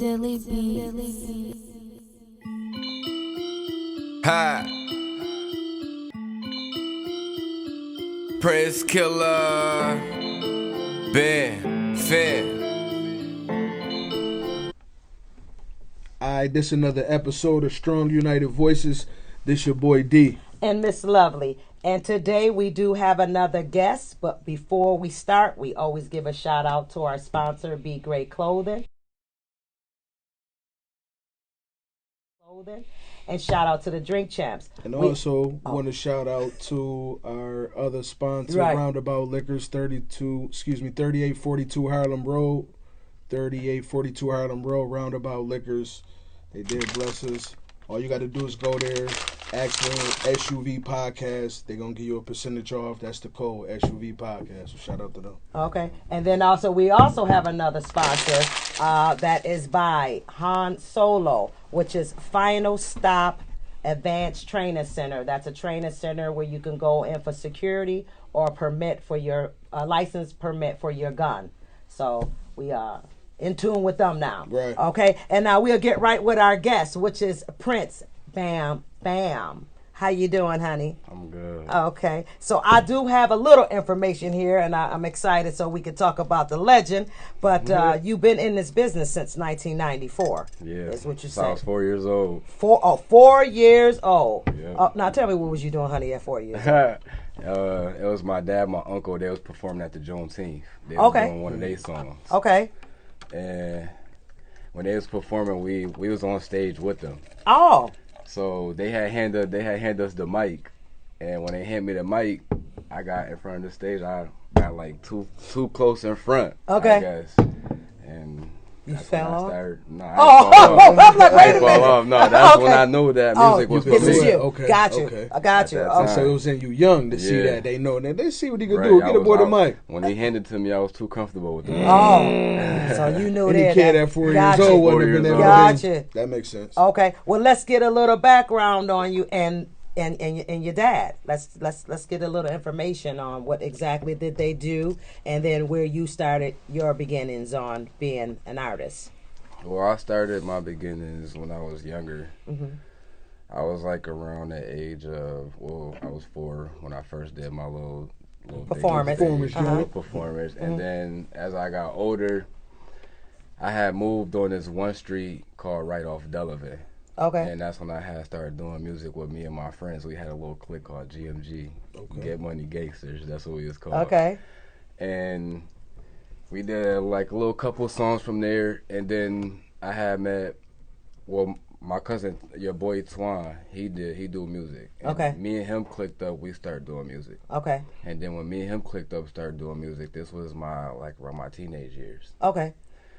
Silly beats. Hi. Prince Killa. Ben. Finn. Alright, this another episode of Strong United Voices. This your boy D. And Miss Lovely. And today we do have another guest, but before we start, we always give a shout out to our sponsor, Be Great Clothing. And shout out to the Drink Champs. And also want to shout out to our other sponsor, Right. Roundabout Liquors, 3842 Harlem Road. 3842 Harlem Road, Roundabout Liquors. They did bless us. All you got to do is go there, ask them SUV Podcast. They're going to give you a percentage off. That's the code, SUV Podcast. So shout out to them. Okay. And then we also have another sponsor that is by Han Solo, which is Final Stop Advanced Training Center. That's a training center where you can go in for security or permit for your license permit for your gun. So we are in tune with them now. Right. Okay. And now we'll get right with our guest, which is Prince Bam Bam. How you doing, honey? I'm good. Okay. So I do have a little information here, and I'm excited so we can talk about the legend. But you've been in this business since 1994. Yeah. Is what you So I said. was 4 years old. 4 years old. Yeah. Now tell me, what was you doing, honey, at 4 years? It was my dad, my uncle. They was performing at the Juneteenth. They was doing one of their songs. Okay. And when they was performing, we was on stage with them. Oh. So they had handed us the mic, and when they handed me the mic, I got in front of the stage. I got like too close in front. Okay. I guess. And You that's fell when I off? started. No, I I'm like, wait a fall minute. off. No, that's when Okay. I knew that music was for this is me. you. Okay, Got you. okay. I got you. At that Okay. time. So it was in you young to see Yeah. that. They know that. They see what he can Right, do. I Get a was boy the out- mic. When he handed it to me, I was too comfortable with the mic. Oh. So you knew Any that. kid at 4 Got years you. old wouldn't have 4 been years able old. to. Gotcha. That makes sense. Okay. Well, let's get a little background on you and your dad. Let's get a little information on what exactly did they do, and then where you started your beginnings on being an artist. Well, I started my beginnings when I was younger. Mm-hmm. I was like around the age of, I was 4 when I first did my little Performance. performance. And then as I got older, I had moved on this one street called right off Delavan. Okay. And that's when I had started doing music with me and my friends. We had a little clique called GMG, Get Money Gangsters. That's what we was called. Okay. And we did like a little couple songs from there, and then I had met, my cousin, your boy Twan. He do music. And Okay. Me and him clicked up. We started doing music. Okay. And then when me and him clicked up, started doing music. This was around my teenage years. Okay.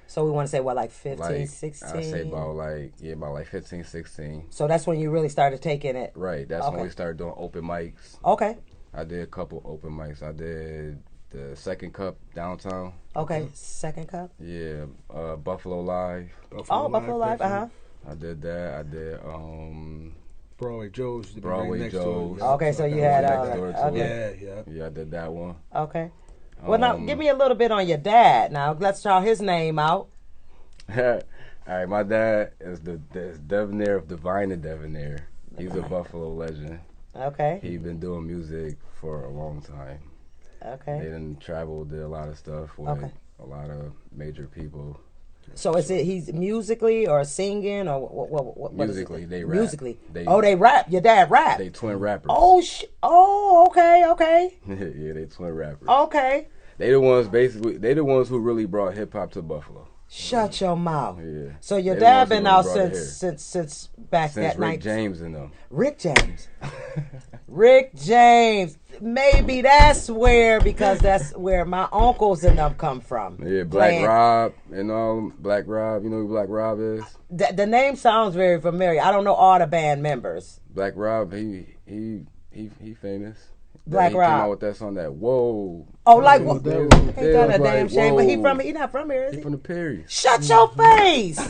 So we want to say what, like 15, Like 16? I say about 15, 16. So that's when you really started taking it. Right. That's when Okay. we started doing open mics. Okay. I did a couple open mics. I did the Second Cup downtown. Okay. Second cup. Yeah, Buffalo Live. Buffalo Live. I did that. I did Broadway Joe's. the Broadway next door. Joe's. Okay, so you That had was next door to okay. Yeah. Yeah, I did that one. Okay. Well, now give me a little bit on your dad. Now let's shout his name out. All right, my dad is the Devonair of Divine and Devonair. He's a Buffalo legend. Okay. He's been doing music for a long time. They Okay. done traveled, did a lot of stuff with Okay. a lot of major people. So is it he's musically or singing or what Musically, is it? they rap. Musically. They- They rap. Your dad rap. They twin rappers. Oh, okay. Yeah, they twin rappers. Okay. They the ones who really brought hip hop to Buffalo. Shut your mouth. Yeah. So your They the dad ones who been really out brought it here. since back Since that Rick night. James and them. Rick James. Rick James. Maybe that's that's where my uncles and them come from. Yeah, Black Playing- Rob and all. Black Rob, you know who Black Rob is? The name sounds very familiar. I don't know all the band members. Black Rob, he famous. Black he Rob. came out with that song that Whoa. Oh, like Whoa, what? that Ain't was- done a it was damn like, shame, but whoa. he not from here, is He he? from the Perry. Shut your face!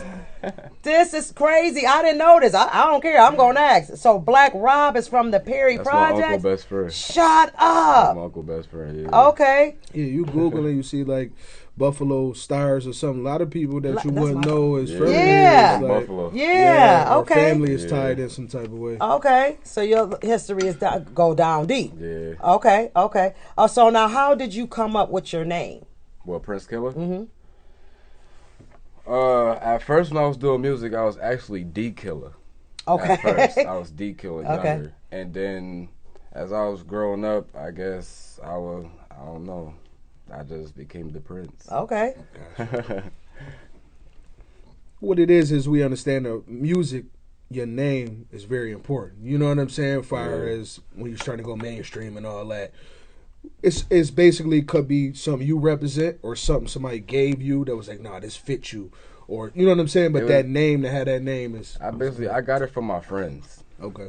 This is crazy. I didn't know this. I don't care. I'm gonna ask. So Black Rob is from the Perry That's my Project. uncle best friend. Shut That's my up. uncle best friend. Yeah. Okay. Yeah, you Google it, you see like Buffalo Stars or something. A lot of people that you That's wouldn't my- know is from Yeah. here. It's Buffalo. Yeah, our okay. family is tied in some type of way. Okay, so your history is go down deep. Yeah. Okay, okay. So now, how did you come up with your name? Well, Prince Killa? At first when I was doing music, I was actually D Killer. Okay. At first, I was D Killer Okay. younger. And then as I was growing up, I guess I don't know, I just became the Prince. Okay. What it is we understand the music. Your name is very important. You know what I'm saying? Far as when you're trying to go mainstream and all that. It's basically could be something you represent or something somebody gave you that was like, nah, this fits you. Or you know what I'm saying? But that name, to have that name is I got it from my friends. okay.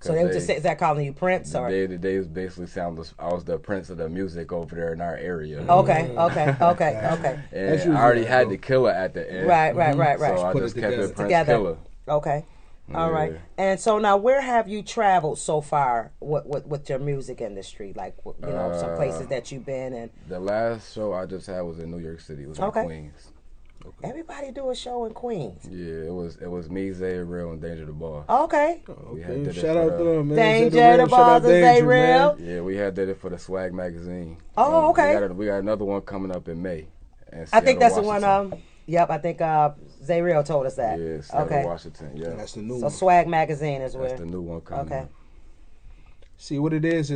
So they would just say, is that calling you Prince or? They was basically saying I was the Prince of the music over there in our area. Okay, okay, okay, okay. And I already had the Killer at the end. Right. So I Put just it kept together. it Prince Killer. Okay. All right. Yeah. And so now, where have you traveled so far with your music industry? Like, you know, some places that you've been and. The last show I just had was in New York City. It was in Queens. Everybody do a show in Queens. Yeah, it was me, Zay Real, and Danger the Boss. Okay. We had Okay. did it Shout for out to them, man. Danger the Boss and Zay Danger, Real. man. Yeah, we had did it for the Swag magazine. Oh, okay. We got another one coming up in May. I think that's the Washington. one. Yep, I think Zay Real told us that. Yeah, Seattle, Okay. Washington. Yeah, That's the new So one. Swag Magazine is where. that's the new one coming. Okay. up. See what it is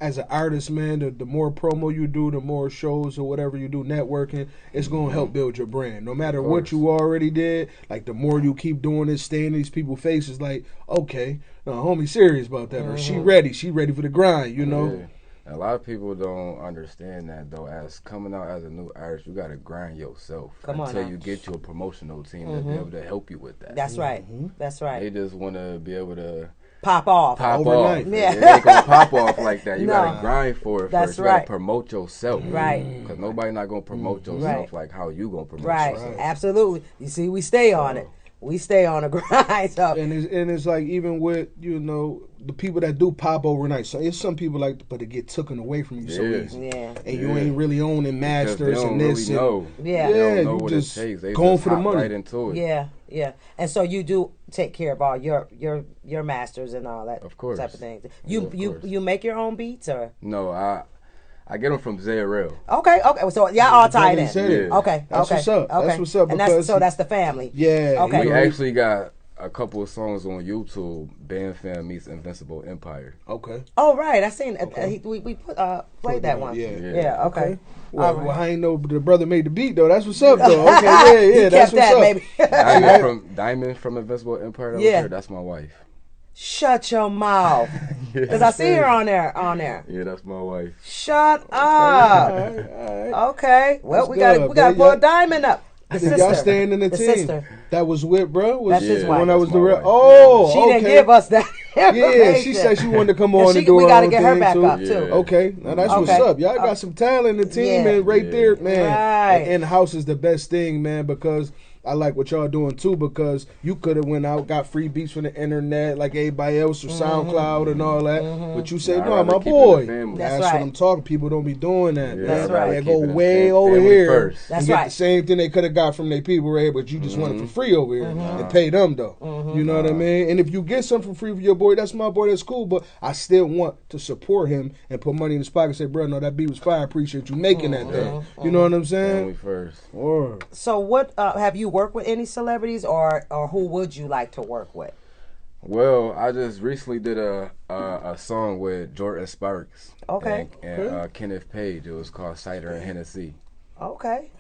as an artist, man. The more promo you do, the more shows or whatever you do, networking, it's gonna help build your brand. No matter what course. you already did, like the more you keep doing it, staying in these people's faces, like okay, no, homie, serious about that, or she ready for the grind, you know. Yeah. A lot of people don't understand that though. As coming out as a new artist, you gotta grind yourself Come on until now. you get your promotional team to be able to help you with that. That's right. That's right. They just want to be able to Pop off. pop Overnight. off. Yeah. It ain't gonna pop off like that. You No. gotta grind for it That's first. You right. gotta promote yourself. Right. Because nobody not gonna promote yourself Right. like how you gonna promote Right. yourself. Absolutely. You see, we stay on it. We stay on the grind. So. And it's like even with the people that do pop overnight. So it's some people like, but it get taken away from you so Yeah. easy. Yeah. And you ain't really owning Because masters they don't and this really know. Yeah. They don't Yeah, know you what just it takes. They going just for the hop money. right into it. Yeah, yeah. And so you do take care of all your masters and all that Of course. type of things. Yeah, You of you course. you make your own beats or No, I get them from Zay Real. okay. So y'all all tied in. Yeah. Okay, That's okay, what's up. okay. That's what's up, And because that's the family. Yeah. Okay. We actually got a couple of songs on YouTube. Band Fam meets Invincible Empire. Okay. Oh right, I seen it. We played that one. Yeah. Yeah. Okay. Well, All right. well, I ain't know the brother made the beat though. That's what's up though. Okay, He yeah, that's kept what's that, up. baby. Diamond from Invincible Empire. That Yeah. was here, that's my wife. Shut your mouth. Cause I see her on there. Yeah, that's my wife. Shut up. All right. Okay. Well, That's we got good, to man. pull Y'all- a diamond up. The Did y'all sister. staying in the team? sister. That was with, bro. Was That's his Yeah, wife. When I was that's the my real. wife. Oh, She okay. didn't give us that Yeah, she said she wanted to come on and do we her gotta own get her thing, back too. up too. Yeah. Okay, now that's what's Okay. up. Y'all got some talent in the team, Yeah. and right Yeah. there, man. Right. And in-house is the best thing, man, because I like what y'all doing too, because you could have went out, got free beats from the internet like everybody else or SoundCloud and all that. But you say, Nah, I'd no, rather my keep it in boy. the family. That's That's what right. I'm talking. People don't be doing that. Yeah, That's I'd rather right. They keep go it in way over family here first. That's and get right. the same thing they could have got from their people right here, but you just want it for free over here and pay them though. You know what I mean? And if you get something for free for your boy, that's my boy, that's cool. But I still want to support him and put money in his pocket and say, bro, no, that beat was fire. I appreciate you making that thing. You know what I'm Family saying? first. Or So what have you worked with any celebrities or who would you like to work with? Well, I just recently did a song with Jordan Sparks. Okay. And Kenneth Page. It was called Cider and Hennessy. Okay.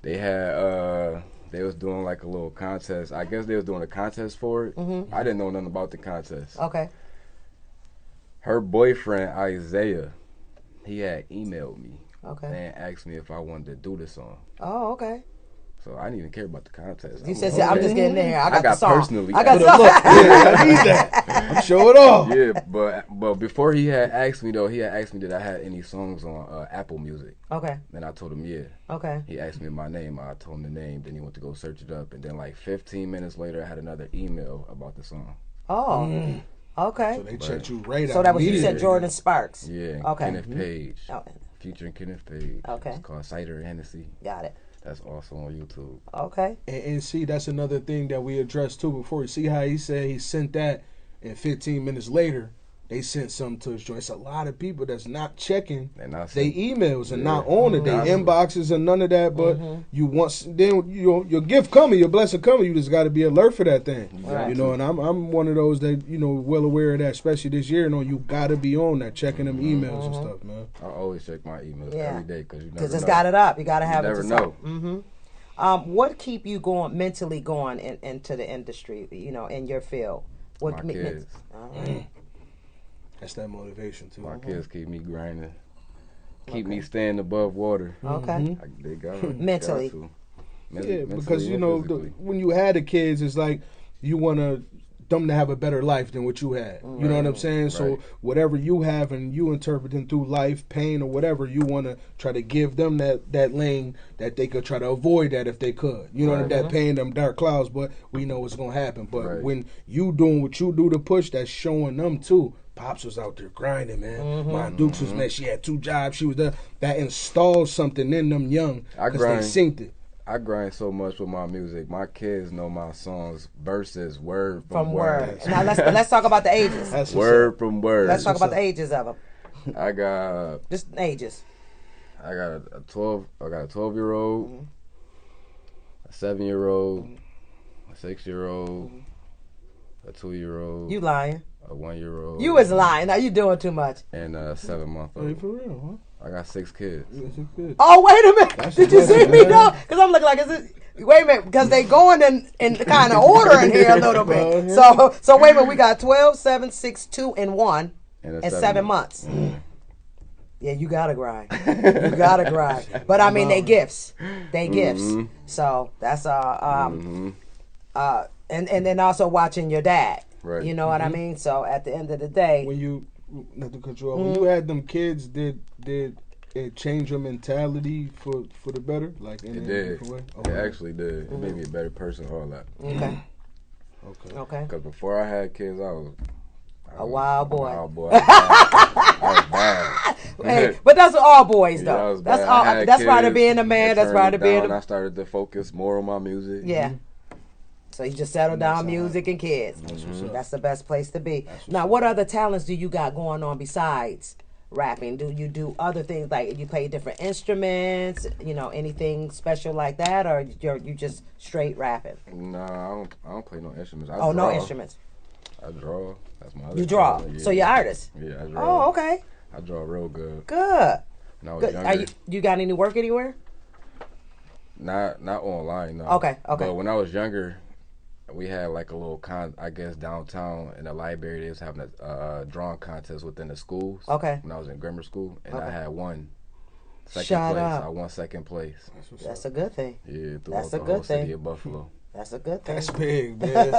They had they was doing like a little contest. I guess they was doing a contest for it. I didn't know nothing about the contest. Okay. Her boyfriend Isaiah, he had emailed me Okay. and asked me if I wanted to do the song. Oh, okay. So I didn't even care about the contest. You I'm said, like, I'm okay. just getting in here. I got the got song. personally I got asked. the look, yeah, I need that. I'm show it off. Yeah, but before he had asked me though, he had asked me did I had any songs on Apple Music, Okay. and I told him yeah. Okay. He asked me my name. I told him the name. Then he went to go search it up, and then like 15 minutes later, I had another email about the song. Oh. Okay. So they checked you right out. So that was you said immediately. Jordan Sparks. Yeah, Okay. Kenneth Page. Oh, featuring Kenneth page. Okay. It's called Cider and Hennessy. Got it. That's also on YouTube. Okay. And see, that's another thing that we addressed too before. You see how he said he sent that, and 15 minutes later, they sent something to his joint. It's a lot of people that's not checking And not they emails and not Yeah. on it. They Mhm. inboxes and none of that. But you once then your gift coming, your blessing coming. You just got to be alert for that thing. Right. You know, and I'm one of those that well aware of that, especially this year. You got to be on that, checking them emails and stuff, man. I always check my emails Yeah. every day because you never Because it's know. got it up. You got to have You it. never To know. What keep you going mentally going into the industry? In your field. What My me- kids. All right. That's that motivation too. My kids keep me grinding. Keep me staying above water. Okay. They got Mentally. Got to. Yeah, Mentally because and physically. when you had the kids, it's like you want them to have a better life than what you had. You know what I'm saying? So Right. whatever you have and you interpreting through life, pain or whatever, you want to try to give them that lane that they could try to avoid that if they could. You know Right. that pain, them dark clouds, but we know what's gonna happen. But Right. when you doing what you do to push, that's showing them too. Pops was out there grinding, man. My Dukes was, man, she had 2 jobs. She was there. That installed something in them young I because they grind. synced it. I grind so much with my music. My kids know my songs, verses, word From word. word. Now let's talk about the ages. That's what's Word up. from word. Let's talk what's about the up. ages of them. I got Just ages. I got a 12. I got a 12-year-old, a 7-year-old, a 6-year-old, a 2-year-old, You lying. a 1-year-old. You was lying. Now you doing too much. and a Hey, 7-month-old. for real, I got 6 kids. huh? That's good. Oh, wait a minute. That's Did you see impressive, me man. though? Because I'm looking like, is it? Wait a minute, because they going in kind of order in here a little bit. So wait a minute, we got 12, 7, 6, 2, and 1, And a and 7 7 months. Yeah, you gotta grind. You gotta grind. But I mean, they gifts. They gifts. So that's and then also watching your dad. Right. You know what I mean? So at the end of the day, When you not to cut you off, when you had them kids, did it change your mentality for the better? Like in It a did. different way? It actually did. It made me a better person. All that. okay, Okay. okay. Because before I had kids, I was A wild boy. I was bad. Hey, but that's all boys Yeah, I though. was That's bad. all. I had That's part of kids. being a man. It That's turned part me of being down. I a started to focus more on my music. yeah. So you just settle down, That's music and kids. what's up. That's the best place to be. what's Now, up. what other talents do you got going on besides rapping? Do you do other things like you play different instruments? Anything special like that, or you just straight rapping? Nah, I don't play no instruments. I Oh, draw. no instruments. I draw. That's my other You draw. talent, yeah. So you're artist. Yeah, I draw. Oh, okay. I draw real good. Good. When I was Good. younger, Are you got any work anywhere? not online, no. Okay, okay. But when I was younger, we had like a little I guess downtown in the library they was having a drawing contest within the schools. Okay. When I was in grammar school, and Okay. I had won second Shut place. up. I won second place. That's a good thing. Yeah, throughout That's a the good whole city thing. of Buffalo. That's a good thing. That's big, man.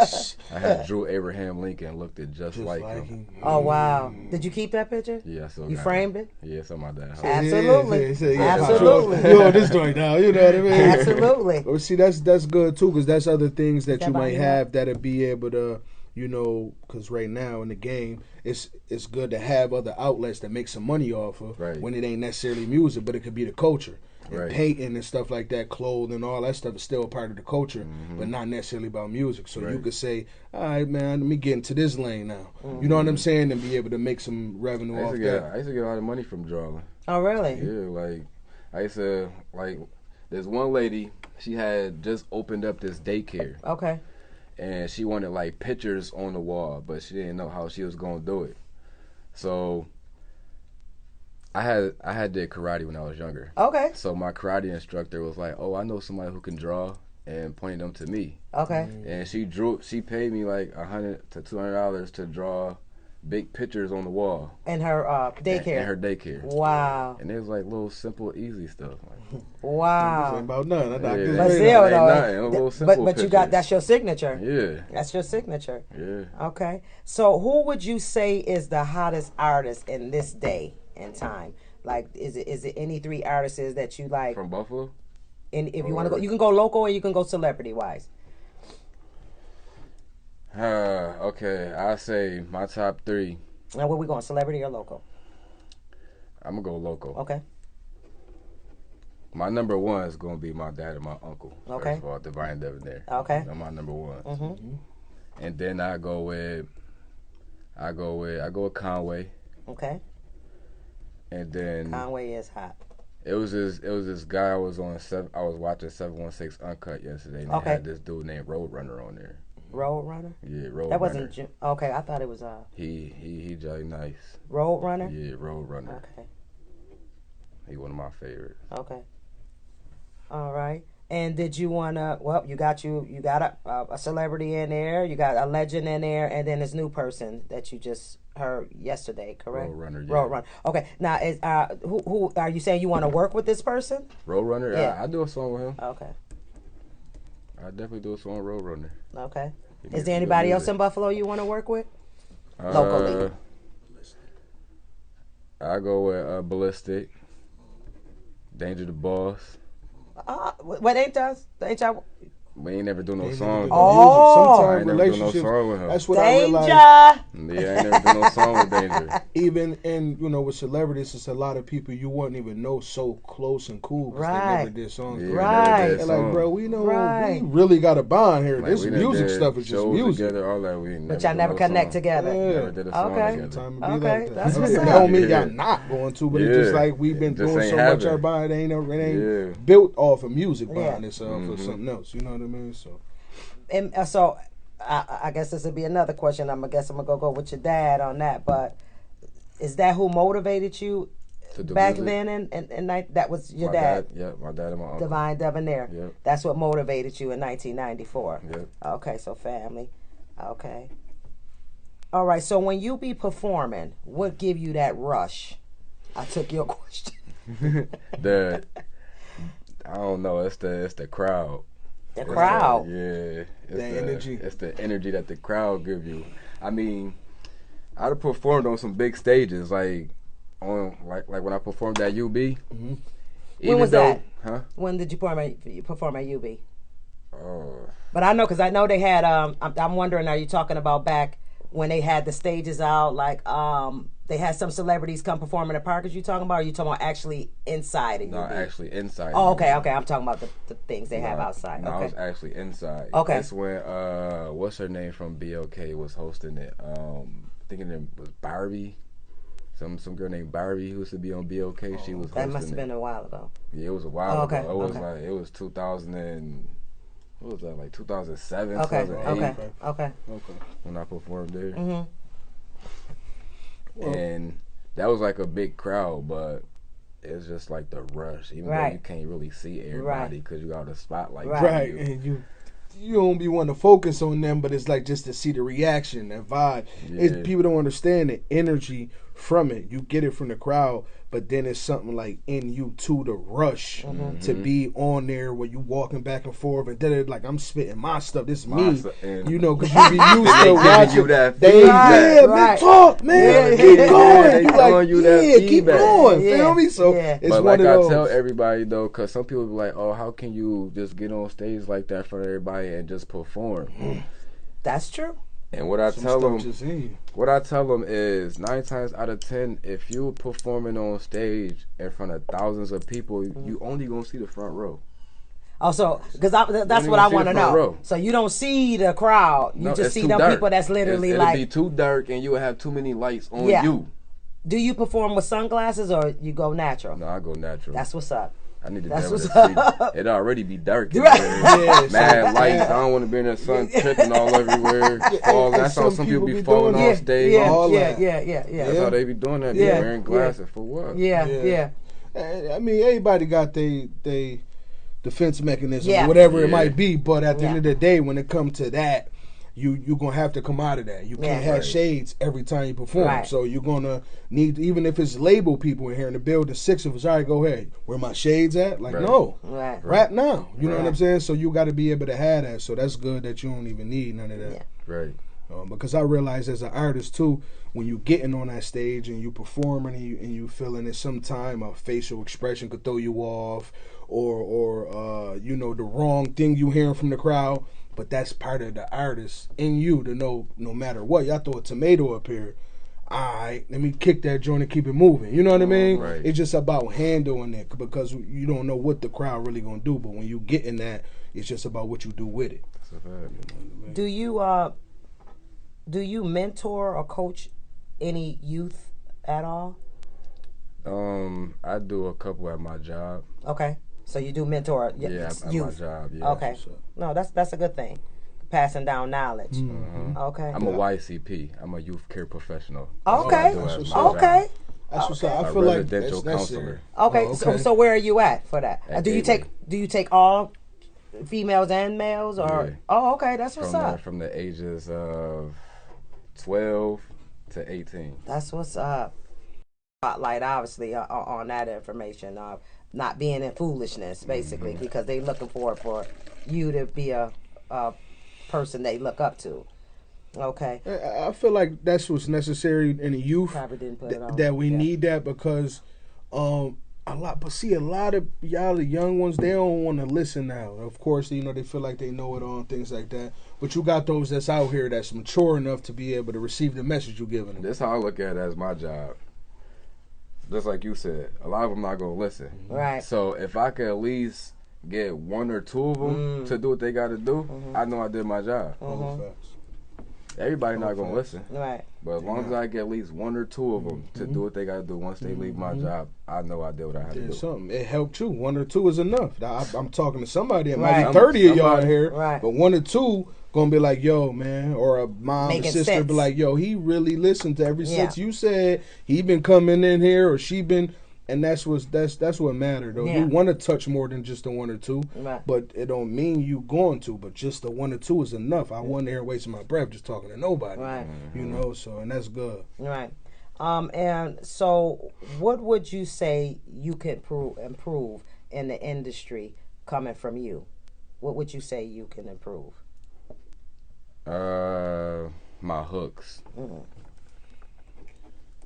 I had Drew Abraham Lincoln looked it just like him. him. Oh wow! Did you keep that picture? Yeah, I still You got framed it? Yeah, something like that. Absolutely. Absolutely. You on this joint now, you know what I mean? Absolutely. Well, see, that's good too, because that's other things that That you might body have that'll be able to, because right now in the game, it's good to have other outlets that make some money off of Right. when it ain't necessarily music, but it could be the culture. And Right. painting and stuff like that, clothing, all that stuff is still a part of the culture, but not necessarily about music. So you Right. could say, all right, man, let me get into this lane now. You know what I'm saying? And be able to make some revenue I off used, to get, that. I used to get a lot of money from drawing. Oh really? Yeah, like I used to there's one lady, she had just opened up this daycare Okay. and she wanted like pictures on the wall, but she didn't know how she was gonna do it. So I had did karate when I was younger. Okay. So my karate instructor was like, "Oh, I know somebody who can draw," and pointed them to me. Okay. And she paid me like $100 to $200 to draw big pictures on the wall And her daycare. in her daycare. Wow. And it was like little simple, easy stuff. Like, This Wow. ain't about nothing. I knocked Yeah. this But right still out. Ain't though, nothing, a little simple but you got pictures. that's your signature. yeah, That's your signature. yeah. Okay. So who would you say is the hottest artist in this day and time? Like, is it any 3 artists that you like? From Buffalo? And if you want to go, you can go local or you can go celebrity wise. Okay, I say my top 3. Now, where we going, celebrity or local? I'm gonna go local. Okay. My number one is gonna be my dad and my uncle. Okay. First of all, Divine Debonair. Okay. They're my number ones. Mm-hmm. And then I go with Conway. Okay. And then Conway is hot. it was this guy I was watching 716 Uncut yesterday, and Okay. they had this dude named Roadrunner on there. Roadrunner? Yeah, Roadrunner. That wasn't okay. I thought it was He jolly nice. Roadrunner. Yeah, Roadrunner. Okay. He one of my favorites. Okay. All right. And did you wanna? Well, you got a celebrity in there. You got a legend in there, and then this new person that you just heard yesterday, correct? Roadrunner. Yeah. Roadrunner. Okay. Now, is who are you saying you want to work with this person? Roadrunner. Yeah. I do a song with him. Okay. I definitely do a song with Roadrunner. Okay. He Is makes there good anybody else music. in Buffalo you want to work with? Locally. I go with Ballistic, Danger the Boss. What ain't us? Ain't y'all? We ain't never do no They song. never do Oh. music. I Sometimes ain't never do no relationships. song with him. That's what I realized. Danger. Yeah, I ain't never do no song with Danger. Even in with celebrities, it's a lot of people you wouldn't even know so close and cool because they Right. never did songs. Yeah, together. Right. never did And like, song. bro, we know Right. we really got a bond here. Like, This we done music did stuff is just shows music. Together, all that. We But y'all do never no connect song. together. Yeah. Never did a song Okay. together. Time to be Okay, like that. that's what's That up. don't mean Yeah. y'all not going to, but it's just Yeah. like we've been Just doing ain't so much. having. Our bond it ain't Yeah. built off of music Yeah. bond itself or something else. You know what I mean? So And so I guess this would be another question. I'm gonna go with your dad on that. But is that who motivated you To do back music? then? And that was your My dad, Yeah, my dad and my uncle. Divine Debonair. Yep. That's what motivated you in 1994. Yep. Okay, so family. Okay. All right. So when you be performing, what give you that rush? I took your question. I don't know. It's the crowd. The It's crowd. Yeah. It's The energy. It's the energy that the crowd give you. I mean, I've performed on some big stages, like when I performed at UB. Mm-hmm. When was that? Huh? When did you perform at UB? Oh, But I know because I know they had. I'm wondering, are you talking about back when they had the stages out? Like they had some celebrities come perform in the park. As you talking about? Or are you talking about actually inside of no, UB? actually inside. Oh, okay. I'm talking about the things they have outside. No, I Okay. was actually inside. Okay. That's when what's her name from BLK was hosting it. Thinking it was Barbie. Some girl named Barbie who used to be on BLK. She was hosting That must have been a while ago. Yeah, it was a while Oh, okay, ago. It was okay. like it was 2000 and what was that, like 2007, Okay. 2008 Okay. when I performed there. Mhm. And that was like a big crowd, but it's just like the rush, even though Right. you can't really see everybody because you got the spotlight. Right. right, You. and you don't be wanting to focus on them, but it's like just to see the reaction, that vibe. Yeah. People don't understand the energy from it. You get it from the crowd, but then it's something like in you too, the rush to be on there where you walking back and forth and then like I'm spitting my stuff. This is My me, stuff, and- you know, because you be used They to giving watching. you that They feedback. yeah, Right. man, talk, man, Yeah, keep yeah, going. they You throwing like, you that yeah, keep feedback. going. Yeah, Feel me? So yeah. it's But one like of I those. tell everybody though, because some people be like, "Oh, how can you just get on stage like that for everybody and just perform?" That's true. And what I Some tell stuff them, just in you. what I tell them is 9 times out of 10, if you performing on stage in front of thousands of people, you only gonna see the front row. Also, because that's You what don't I even want see to the know. front row. So you don't see the crowd. You No, just it's see too them dark. people that's literally It'll like. be too dark, and you will have too many lights on Yeah. you. Do you perform with sunglasses or you go natural? No, I go natural. That's what's up. I need the that's devil to what's see. It already be dark. In Right. there. Yeah, Mad so- lights. I don't want to be in the sun tripping all everywhere. Falling. and That's how some people be falling doing off that. stage. Yeah, All yeah, that. yeah. That's how they be doing that. Yeah, They wearing glasses for what? Yeah, Yeah. yeah. I mean, everybody got they defense mechanism Yeah. or whatever it Yeah. might be. But at the Yeah. end of the day, when it comes to that, you gonna have to come out of that. You can't Yeah. have Right. shades every time you perform. Right. So you're gonna need, even if it's label people in here in the building, 6 of us. All right, go ahead. Where my shades at? Like Right. no, Right. rap now. You know what Right. I'm saying? So you got to be able to have that. So that's good that you don't even need none of that. Yeah. Right. Because I realize as an artist too, when you getting on that stage and you performing and you feeling it, sometime a facial expression could throw you off, or you know, the wrong thing you hearing from the crowd. But that's part of the artist in you to know, no matter what. Y'all throw a tomato up here, alright, let me kick that joint and keep it moving. You know what I mean? Right. It's just about handling it because you don't know what the crowd really gonna do. But when you get in that, it's just about what you do with it. That's a fact. Do you mentor or coach any youth at all? I do a couple at my job. Okay, so you do mentor Yeah, at my youth. job. Yeah. Okay, no, that's a good thing. Passing down knowledge. Mm-hmm. Okay. I'm a YCP. I'm a youth care professional. Okay. That's what I do as That's my what's Okay. job. That's what's up. A I feel like residential that's counselor. Okay. Oh, So where are you at for that? At Do you Gateway. take all females and males or? Yeah. Oh, okay. That's what's up. From the ages of 12 to 18. That's what's up. Spotlight, obviously, on that information of not being in foolishness, basically, Mm-hmm. because they looking for you to be a person they look up to. Okay. I feel like that's what's necessary in the youth. Probably didn't put it on. That we Yeah. need that because a lot of y'all, the young ones, they don't want to listen now. Of course, you know, they feel like they know it all and things like that. But you got those that's out here that's mature enough to be able to receive the message you're giving them. This how I look at it as my job. Just like you said, a lot of them not gonna listen. Right. So if I could at least get one or two of them to do what they got to do, I know I did my job. All facts. Everybody not gonna listen, Right. but as long as I get at least one or two of them to do what they got to do once they leave my job, I know I did what I had to Did do. something. It helped you. One or two is enough. I'm talking to somebody. It Right. might be 30 of y'all Somebody. here, Right. but one or two gonna be like, yo, man, or a mom Making or sister sense. be like, yo, he really listened to every Yeah. sentence you said. He been coming in here or she been, and that's what mattered though. Yeah. You want to touch more than just the one or two, Right. but it don't mean you going to. But just the one or two is enough. I wasn't here wasting my breath just talking to nobody, Right. you know. So and that's good. Right. And so, what would you say you could improve in the industry coming from you? What would you say you can improve? My hooks.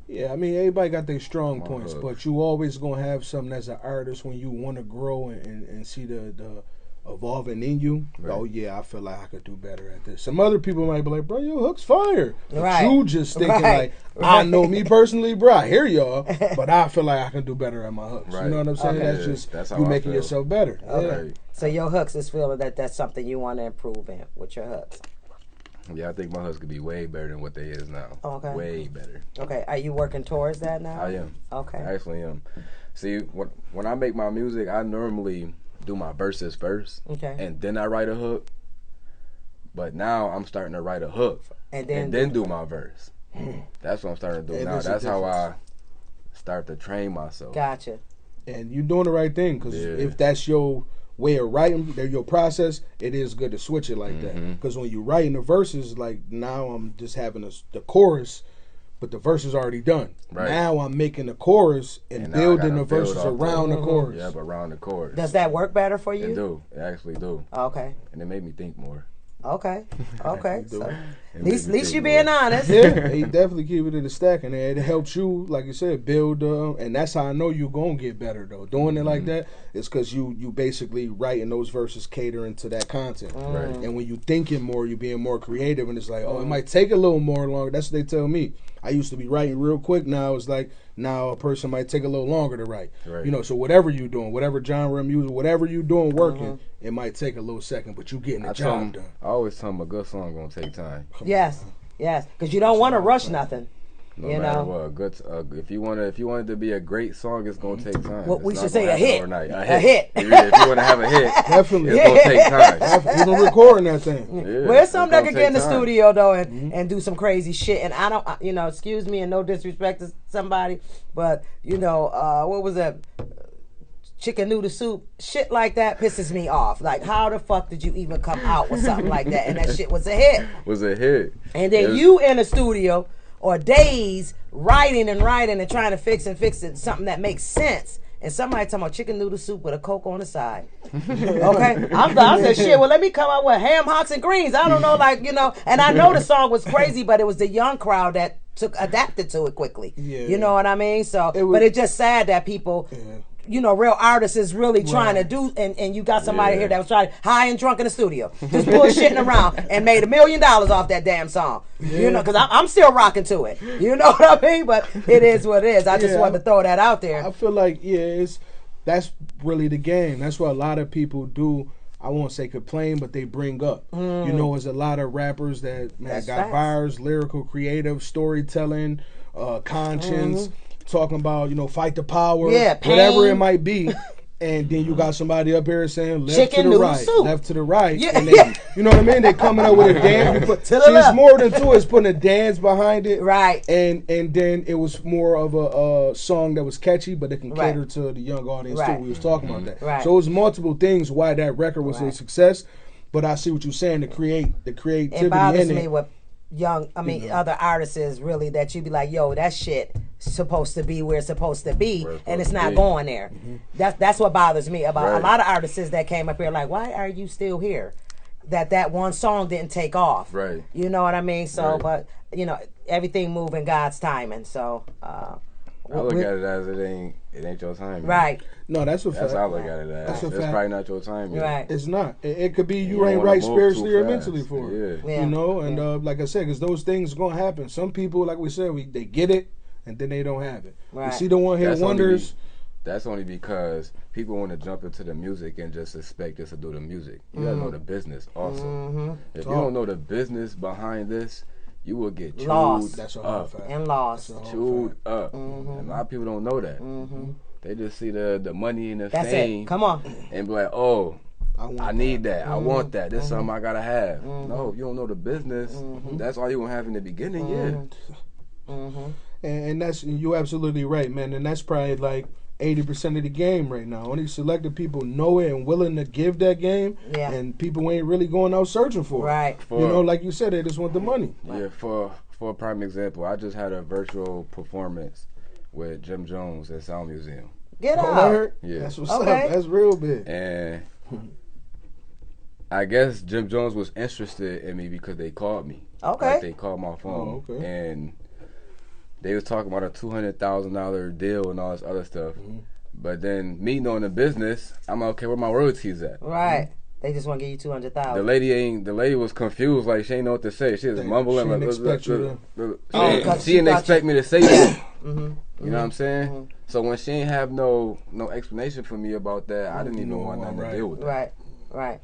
Yeah, I mean everybody got their strong My points, hook. but you always gonna have something as an artist when you want to grow and see the evolving in you. Right. Oh yeah, I feel like I could do better at this. Some other people might be like, bro, your hook's fire. But Right. you just thinking Right. like, I know me personally, bro, I hear y'all, but I feel like I can do better at my hooks. You Right. know what I'm saying? Okay. That's Yeah, just that's how you I making feel. yourself better. Okay. Yeah. Right. So your hooks is feeling that that's something you want to improve in with your hooks. Yeah, I think my hooks could be way better than what they is now. Okay. Way better. Okay. Are you working towards that now? I am. Okay. I actually am. See, when I make my music, I normally do my verses first, Okay. and then I write a hook. But now I'm starting to write a hook And then do my verse. That's what I'm starting to do And now. there's a That's how I difference. start to train myself. Gotcha. And you're doing the right thing because Yeah. if that's your way of writing, your process, it is good to switch it like that. Mm-hmm. Because when you writing the verses, like now I'm just having the chorus, but the verse is already done. Right. Now I'm making the chorus and And now I building gotta the build verses off around the chorus. Yep, around the chorus. Does that work better for you? It do. It actually do. Okay. And it made me think more. Okay. Okay. So, do. at least you think being more. honest. Yeah, he definitely keep it in the stack, and it helps you, like you said, build. And that's how I know you're gonna get better though. Doing it like that, it's because you basically writing those verses catering to that content. Right. And when you thinking more, you're being more creative, and it's like, oh, it might take a little more longer. That's what they tell me. I used to be writing real quick. Now it's like now a person might take a little longer to write. Right. You know, so whatever you doing, whatever genre of music, whatever you doing working, it might take a little second, but you getting the job done. I always tell them a good song gonna take time. Yes. Yes. Because you don't want to rush nothing. No You matter know? what, good. If you want it to be a great song, it's gonna take time. Well, It's we not should say gonna a happen hit. overnight. A hit. If you want to have a hit, Definitely. it's gonna take time. We're gonna recording that thing. Yeah, Well, it's it's something that gonna could get in the take time. studio though and do some crazy shit. And I don't, excuse me, and no disrespect to somebody, but what was that? Chicken noodle soup, shit like that pisses me off. Like, how the fuck did you even come out with something like that? And that shit was a hit. Was a hit. And then It was- you in the studio or days writing and trying to fix it, something that makes sense. And somebody talking about chicken noodle soup with a Coke on the side. Okay? I said, shit, well, let me come out with ham, hocks, and greens. I don't know, and I know the song was crazy, but it was the young crowd that adapted to it quickly. Yeah. You know what I mean? So, It was- but it's just sad that people real artists is really trying to do, and you got somebody here that was trying high and drunk in the studio, just bullshitting around and made $1 million off that damn song. Because I'm still rocking to it. You know what I mean? But it is what it is. I just wanted to throw that out there. I feel like that's really the game. That's what a lot of people do. I won't say complain, but they bring up. There's a lot of rappers that got bars, lyrical, creative, storytelling, conscience. Talking about, fight the power, whatever it might be. And then you got somebody up here saying left to the right. Yeah. And they, you know what I mean? They're coming up with a dance. It's more than two. It's putting a dance behind it. Right. And then it was more of a song that was catchy, but it can cater to the young audience too. We was talking about that. Right. So it was multiple things why that record was a success. But I see what you're saying, the creativity it bothers in me it. with other artists is really that you be like, yo, that shit supposed to be where it's supposed to be, and it's not going there. That's what bothers me about a lot of artists that came up here like, why are you still here? That one song didn't take off. Right. You know what I mean? So, but everything move in God's timing. So, I look at it as it ain't your time. Right. No, that's a fact. That's how I look at it as. It's probably not your time yet. Right. It's not. It could be you don't ain't wanna right move spiritually too or fast. mentally for it. Yeah. And like I said, because those things are going to happen. Some people, like we said, they get it and then they don't have it. Right. You see the one-hit wonders. That's only because people want to jump into the music and just expect just to do the music. You gotta know the business also. If you don't know the business behind this, you will get chewed Lost. That's a whole up. fact. And lost. Chewed up. And a lot of people don't know that. They just see the money and the That's fame. it. Come on. And be like, oh, I need that. I want that. This is something I gotta have. No, if you don't know the business, that's all you gonna have in the beginning. And that's, you're absolutely right, man. And that's probably like 80% of the game right now. Only selected people know it and willing to give that game. Yeah. And people ain't really going out searching for it. Right. Like you said, they just want the money. Yeah, for a prime example, I just had a virtual performance with Jim Jones at Sound Museum. Get Oh, out. that hurt? Yeah. That's what's Okay. up. That's real big. And I guess Jim Jones was interested in me because they called me. Okay. Like they called my phone. Oh, okay. And they was talking about a $200,000 deal and all this other stuff. But then me knowing the business, I'm like, okay, where my royalties at? Right. They just want to give you 200,000. The lady was confused, like she ain't know what to say. She was mumbling. She didn't expect you She didn't expect me to say that. You know what I'm saying? So when she ain't have no explanation for me about that, I didn't even want nothing to deal with that. Right.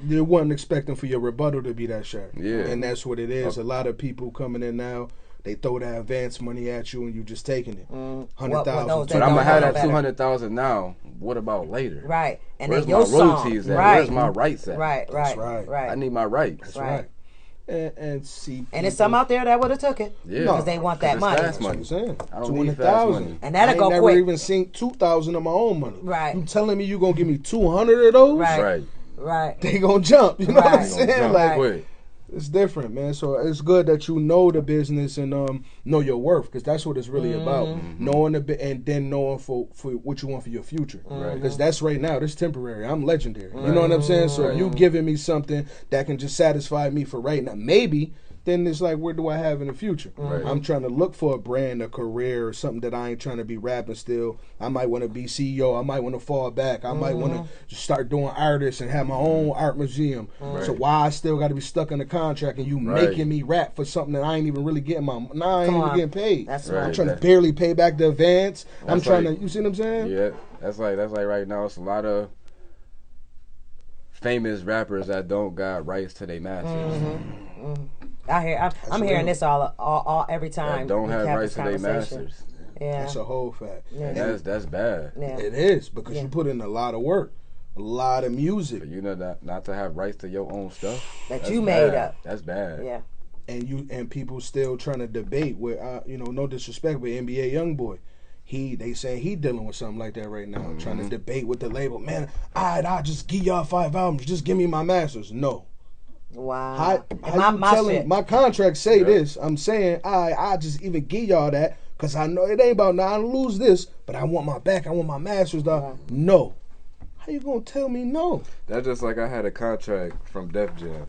They wasn't expecting for your rebuttal to be that sharp. Yeah. And that's what it is. A lot of people coming in now, they throw that advance money at you and you just taking it. 100,000. But I'm gonna have that 200,000 now. What about later? Right. And Where's then your my royalties song. at? Right. Where's my rights at? Right. I need my rights. That's right. And see, And there's some out there that would have took it. Yeah. Because they want that It's money. fast money. That's what I'm saying. I don't need fast 200,000. money. And that'll go I ain't quick. never even seen 2,000 of my own money. Right. You telling me you gonna give me 200 of those? Right. Right. They gonna jump. You know what I'm Right. saying? Jump Like, quick. it's different, man. So it's good that you know the business and know your worth, because that's what it's really about. Knowing and then knowing for what you want for your future. Because that's right now. This temporary. I'm legendary. You know what I'm saying? So you giving me something that can just satisfy me for right now. Maybe. Then it's like, where do I have in the future? I'm trying to look for a brand, a career, or something that I ain't trying to be rapping still. I might want to be CEO. I might want to fall back. I might want to just start doing artists and have my own art museum. So why I still got to be stuck in a contract and you making me rap for something that I ain't even really getting I ain't even getting paid. That's right. I'm trying to barely pay back the advance. I'm That's trying like- to, you see what I'm saying? Yeah, that's like right now. It's a lot of famous rappers that don't got rights to their masters. I'm hearing this all every time. That don't we have have rights this to their conversation. masters. Yeah. That's a whole fact. And that's bad. Yeah. It is, because you put in a lot of work, a lot of music. For you know not to have rights to your own stuff. That that's you made bad. up. That's bad. Yeah. And people still trying to debate with no disrespect, but NBA YoungBoy, they saying he dealing with something like that right now, trying to debate with the label. Man, I just give y'all 5 albums, just give me my masters. No. Wow. How you telling shit. my contract say this? I'm saying I just even give y'all that because I know it ain't about now I lose this, but I want my back. I want my masters. Dog. No. How you gonna tell me no? That's just like I had a contract from Def Jam.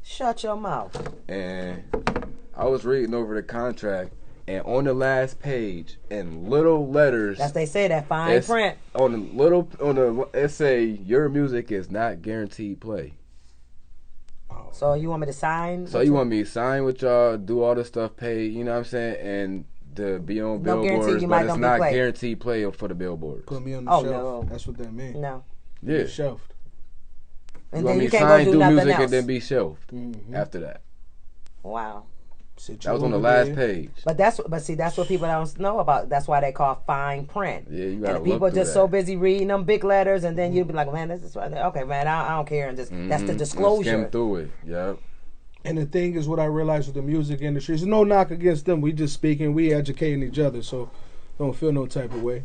Shut your mouth. And I was reading over the contract, and on the last page in little letters, That's they say that fine print. on it say your music is not guaranteed play. So you want me to sign? So you want me to sign with y'all, do all the stuff, pay, you know what I'm saying, and to be on No guarantee billboards, you but might it's not be not played. guaranteed play for the billboards. Put me on the Oh, shelf. no. That's what that means. No. Yeah. Shelved. And You then want me you to can't sign, go do nothing music, else. and then be shelved Mm-hmm. after that. Wow. That was on the last page. But see, that's what people don't know about. That's why they call fine print. Yeah, you gotta And the people look through just that. so busy reading them big letters, and then you'd be like, man, this is okay, man. I don't care, and just that's the Mhm. disclosure. Skim through it. Yep. And the thing is, what I realized with the music industry is no knock against them. We just speaking, we educating each other, so don't feel no type of way.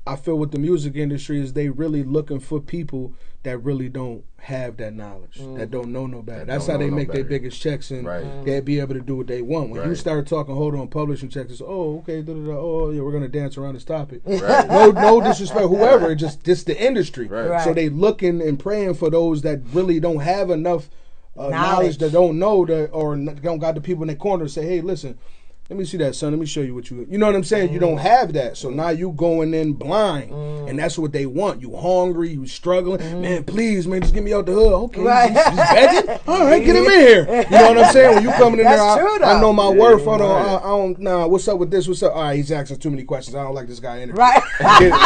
I feel with the music industry is they really looking for people that really don't have that knowledge, that don't know no better. That That's don't how they know no make their better. biggest checks, and Right. they'll be able to do what they want. When you Right. start talking, hold on, publishing checks, it's, oh, okay, da-da-da, oh, yeah, we're going to dance around this topic. Right. No disrespect, whoever, it's just the industry. Right. So they looking and praying for those that really don't have enough knowledge, that don't know, that or don't got the people in their corner to say, hey, listen, let me see that, son. Let me show you what you know what I'm saying? You don't have that. So now you going in blind. And that's what they want. You hungry, you struggling. Man, please, man, just get me out the hood. Okay, Right. he's begging? All right, get him in here. You know what I'm saying? When you coming in That's there, true, I though. know my worth. Hold on, right. I don't, nah, what's up with this? What's up? All right, he's asking too many questions. I don't like this guy in here. Right.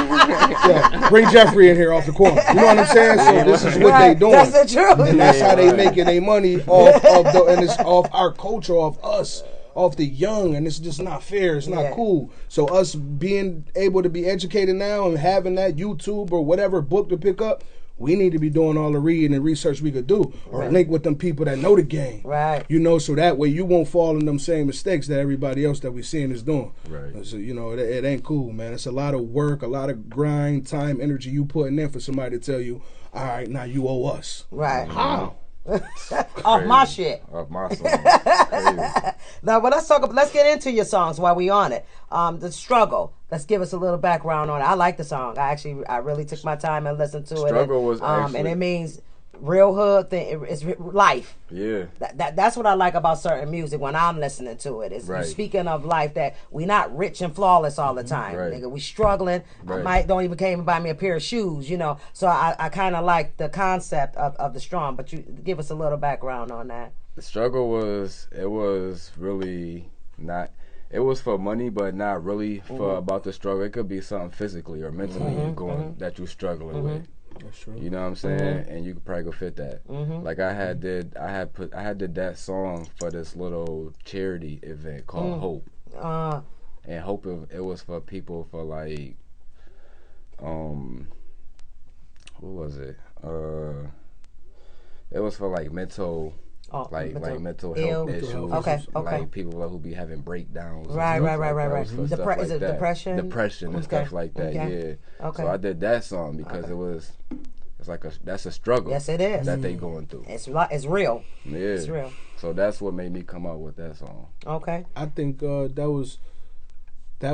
Yeah, bring Jeffrey in here off the corner. You know what I'm saying? So this is what Right. they doing. That's the truth. And that's how they Right. making their money off of and it's off our culture, off us, off the young, and it's just not fair. It's not Yeah. cool. So us being able to be educated now and having that YouTube or whatever book to pick up, we need to be doing all the reading and research we could do, or link with them people that know the game. Right. You know, so that way you won't fall in them same mistakes that everybody else that we seeing is doing. Right. So you know, it ain't cool, man. It's a lot of work, a lot of grind, time, energy you putting in for somebody to tell you, all right, now you owe us. Right. How? Off my shit. Off my song. Crazy. Now, but let's get into your songs while we on it. The Struggle. Let's give us a little background on it. I like the song. I really took my time and listened to it. Struggle and, was actually- and it means real hood thing. It's life. Yeah. That's what I like about certain music when I'm listening to it. It's Right. speaking of life, that we not rich and flawless all the time. Right. Nigga, we struggling. Right. Don't even came and buy me a pair of shoes, you know. So I kind of like the concept of the strong. But you give us a little background on that. The struggle was really not. It was for money, but not really for about the struggle. It could be something physically or mentally that you're struggling with. That's true. You know what I'm saying? And you could probably go fit that. Like I had did that song for this little charity event called Hope. And Hope, it was for people for like what was it? It was for like mental mental health issues. Okay. Like people who be having breakdowns. and Right. stuff like that. It was for stuff Is like it that. depression? Depression and stuff like that. Okay. Yeah. Okay. So I did that song because it's like that's a struggle. Yes, it is. That they going through. It's real. Yeah. It's real. So that's what made me come up with that song. Okay. I think that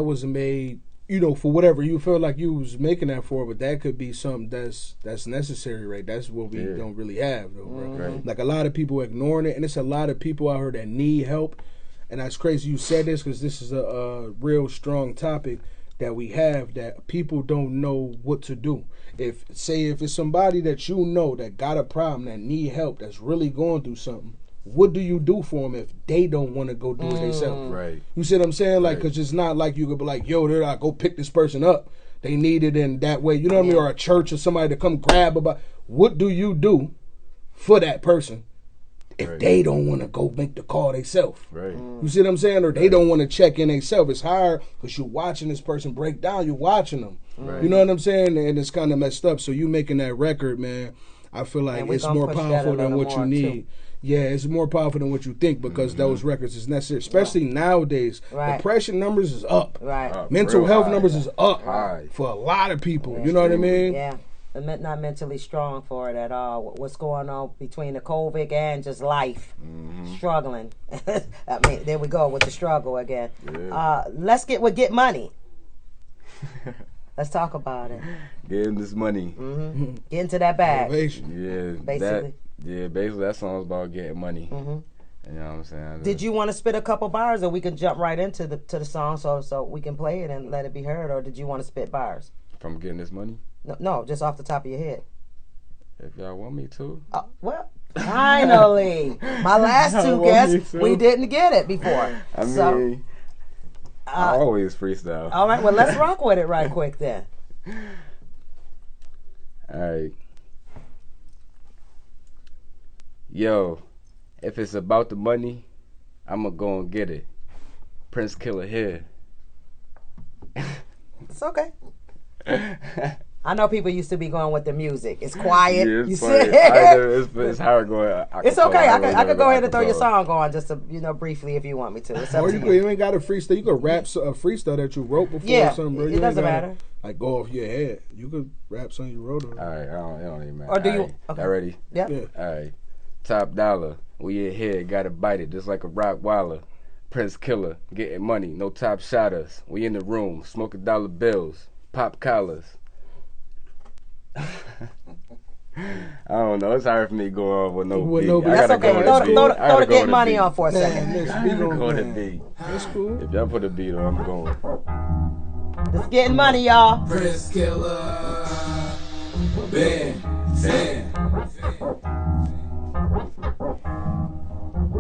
was made, you know, for whatever you feel like you was making that for, but that could be something that's necessary, right? That's what we don't really have, though, bro. Right. Like a lot of people ignoring it, and it's a lot of people out here that need help, and that's crazy you said this because this is a real strong topic that we have, that people don't know what to do. If it's somebody that you know that got a problem, that need help, that's really going through something, what do you do for them if they don't want to go do it themselves? Right. You see what I'm saying? Like, Right. because it's not like you could be like, yo, they're not, go pick this person up. They need it in that way. You know what I mean? Or a church or somebody to come grab about. What do you do for that person if Right. they don't want to go make the call themselves? Right. You see what I'm saying? Or they don't want to check in themselves. It's hard because you're watching this person break down. You're watching them. Right. You know what I'm saying? And it's kind of messed up. So you making that record, man, I feel like And we it's gonna more push that a powerful than little what you more, need. too. Yeah, it's more powerful than what you think because those records is necessary, especially nowadays. Right. Depression numbers is up. Right. Mental Real health high. numbers is up High. for a lot of people. You know what I mean? Yeah. Not mentally strong for it at all. What's going on between the COVID and just life, struggling. I mean, there we go with the struggle again. Yeah. Let's get money. Let's talk about it. Getting this money. Get into that bag. Motivation. Yeah. Basically. Basically that song's about getting money. You know what I'm saying? Did you want to spit a couple bars, or we can jump right into the song so we can play it and let it be heard, or did you want to spit bars? From getting this money? No, just off the top of your head. If y'all want me to. Well, finally, my last two guests, we didn't get it before. I mean, I always freestyle. All right, well, let's rock with it right quick then. All right. Yo, if it's about the money, I'ma go and get it. Prince Killa here. It's okay. I know people used to be going with the music. It's quiet. Yeah, it's you funny. sit It's hard going. It's okay. I could go ahead and throw your song on just to, briefly if you want me to. It's up Or to you ain't got a freestyle. You could rap a freestyle that you wrote before or something, bro. It doesn't matter. Like go off your head. You could rap something you wrote. All right, it don't even matter. Or do All you? right, Okay. y'all ready? Yeah. All right. Top dollar. We in here, gotta bite it just like a Rottweiler. Prince Killa, getting money, no top shotters. We in the room, smoking dollar bills, pop collars. I don't know. It's hard for me to go on with no beat. no beat. That's okay. Throw the get money on for a second. Go to beat. That's cool. If y'all put a beat on, I'm going. It's getting money, y'all. Prince Killa. Ben.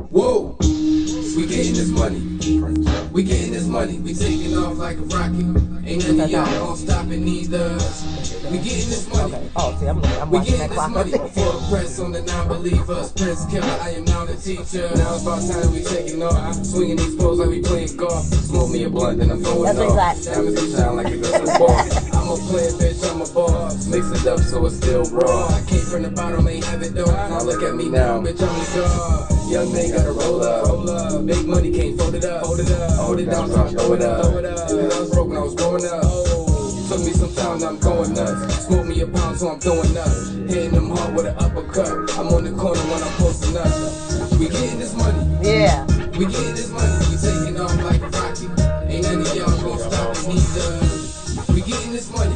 Whoa. We getting this money. We getting this money. We taking off like a rocket. Ain't none of y'all gonna stop it neither. We getting this money. Okay. Oh, see, I'm We watching getting that this clock. money for a press on the non-believers. Prince Killa, I am now the teacher. Now it's about time we taking off. Swinging these poles like we playing golf. Smoke me a blunt, then I'm going That's off. exact. Diamonds they shine like a good ball. I'm a player, bitch, I'm a boss. Mix it up so it's still raw. I came from the bottom, ain't have it though. Now look at me now, bitch, I'm the god. Young man gotta roll up. Big money can't fold it up. Hold it down, so I throw it up. If I was broke when I was growing up. Took me some time, now I'm going nuts. Smoke me a pound, so I'm throwing nuts. Hitting them hard with an uppercut. I'm on the corner when I'm posting up. We getting this money. Yeah. We getting this money. We taking off like a rocket. Ain't none of y'all gonna stop it neither. We getting this money.